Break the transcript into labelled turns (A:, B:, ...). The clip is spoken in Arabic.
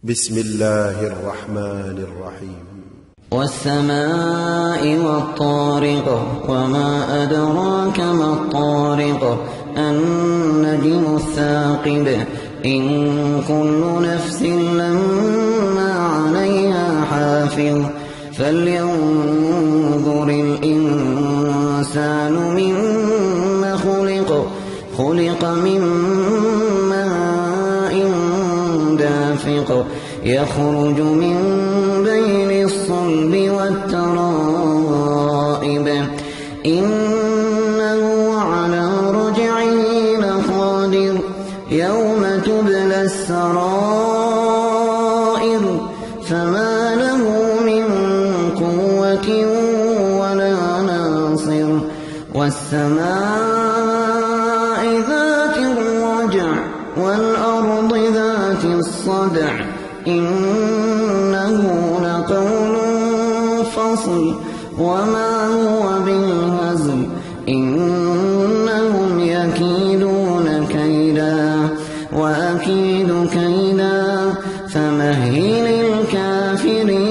A: بسم الله الرحمن الرحيم
B: والسماء والطارق وما أدراك ما الطارق النجم الثاقب إن كل نفس لما عليها حافظ فلينظر الإنسان مما خلق من ماء دافق يخرج من بين الصلب والترائب إنه على رجعه لقادر يوم تبلى السرائر فما له من قوة ولا ناصر والسماء ذات الرجع والأرض ذات الصدع إنه لقول فصل وما هو بالهزل إنهم يكيدون كيدا وأكيد كيدا فمهل الكافرين